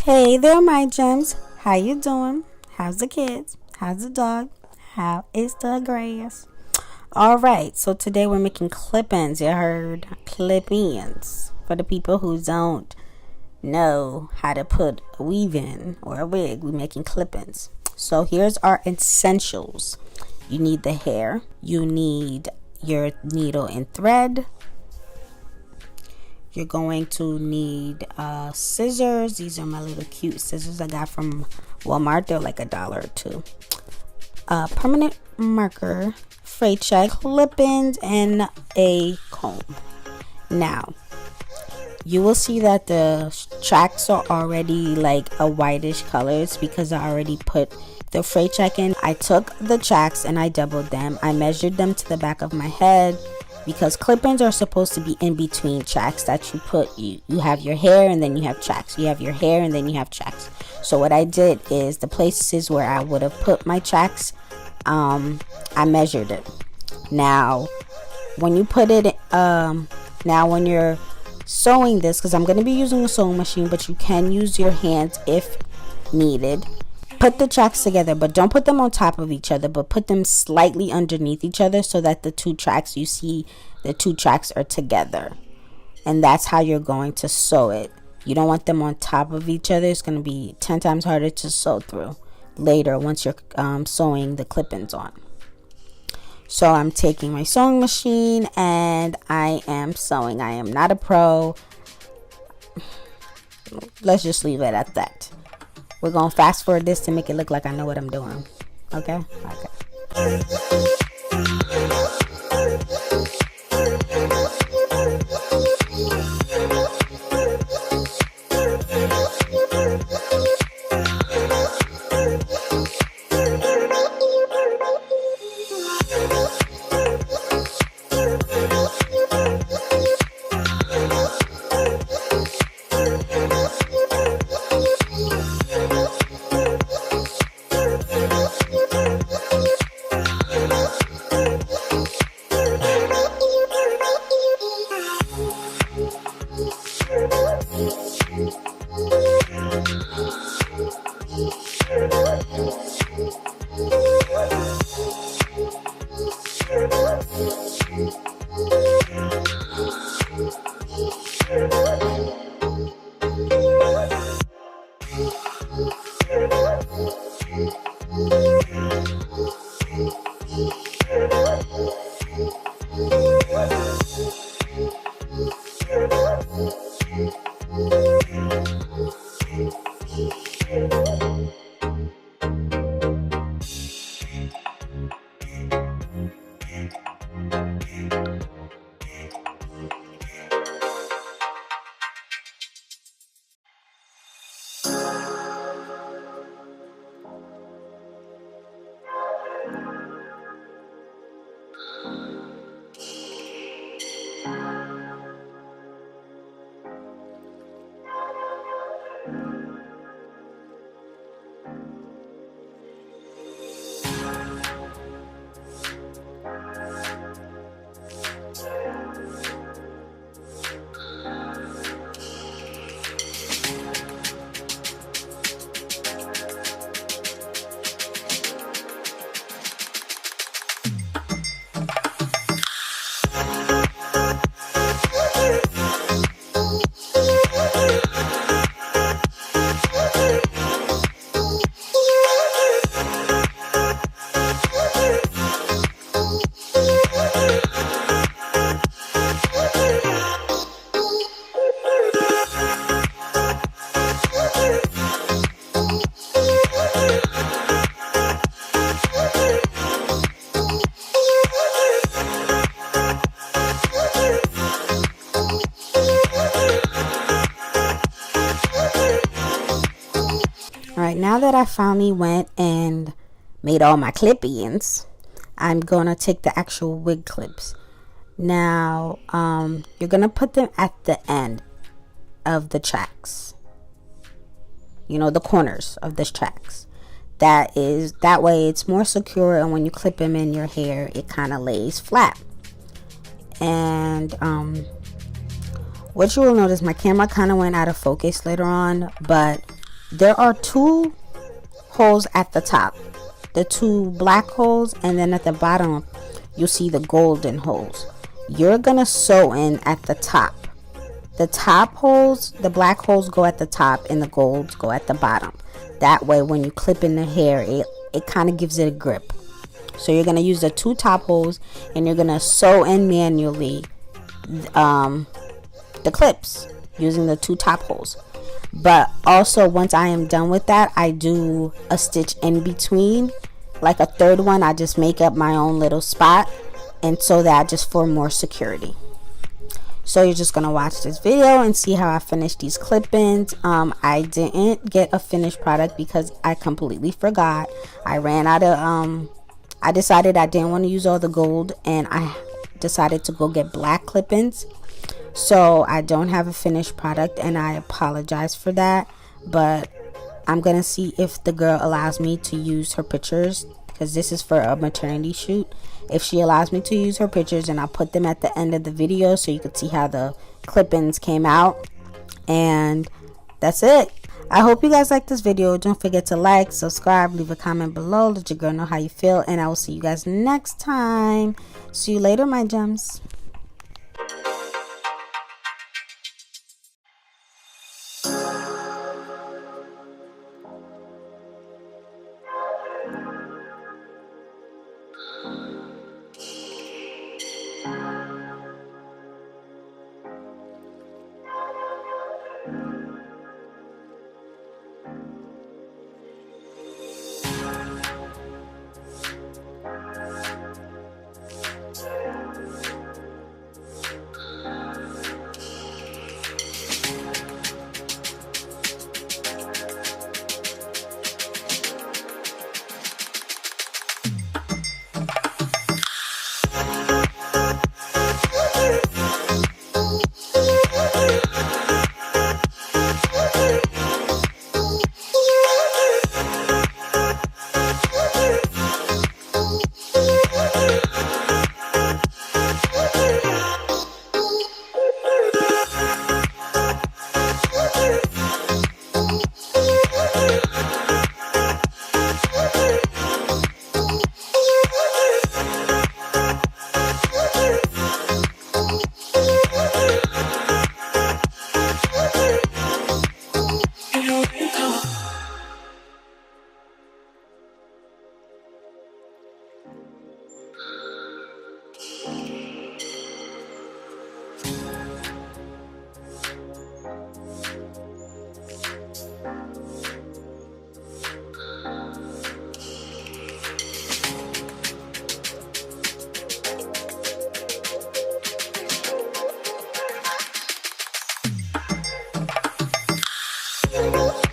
Hey there, my gems. How you doing? How's the kids? How's the dog? How is the grass? Alright, so today we're making clip-ins. You heard clip-ins. For the people who don't know how to put a weave in or a wig, we're making clip-ins. So here's our essentials. You need the hair. You need your needle and thread. You're going to need scissors. These are my little cute scissors I got from Walmart. They're like $1 or $2. Permanent marker, freight check, clip-ins, and a comb. Now, you will see that the tracks are already like a whitish colors because I already put the freight check in. I took the tracks and I doubled them. I measured them to the back of my head, because clip-ins are supposed to be in between tracks that you put. You have your hair and then you have tracks. You have your hair and then you have tracks. So what I did is the places where I would have put my tracks, I measured it. Now, when you put it, when you're sewing this, because I'm going to be using a sewing machine, but you can use your hands if needed. Put the tracks together, but don't put them on top of each other, but put them slightly underneath each other so that the two tracks, you see the two tracks are together. And that's how you're going to sew it. You don't want them on top of each other. It's going to be 10 times harder to sew through later once you're sewing the clip-ins on. So I'm taking my sewing machine and I am sewing. I am not a pro. Let's just leave it at that. We're going to fast forward this to make it look like I know what I'm doing. Okay? Okay. Now that I finally went and made all my clip-ins, I'm going to take the actual wig clips. Now, you're going to put them at the end of the tracks. You know, the corners of the tracks. That way it's more secure, and when you clip them in your hair, it kind of lays flat. And what you will notice, my camera kind of went out of focus later on, but there are two holes at the top, the two black holes, and then at the bottom you'll see the golden holes. You're gonna sew in at the top. The top holes, the black holes go at the top and the golds go at the bottom. That way when you clip in the hair, it kind of gives it a grip. So you're gonna use the two top holes and you're gonna sew in manually the clips using the two top holes. But also, once I am done with that, I do a stitch in between, like a third one. I just make up my own little spot, and so that just for more security. So you're just gonna watch this video and see how I finish these clip-ins. I didn't get a finished product because I completely forgot. I ran out of I decided I didn't want to use all the gold, and I decided to go get black clip-ins. So I don't have a finished product, and I apologize for that. But I'm gonna see if the girl allows me to use her pictures, because this is for a maternity shoot. If she allows me to use her pictures, and I'll put them at the end of the video so you can see how the clip-ins came out. And that's it. I hope you guys like this video. Don't forget to like, subscribe, leave a comment below, let your girl know how you feel, and I will see you guys next time. See you later, my gems. You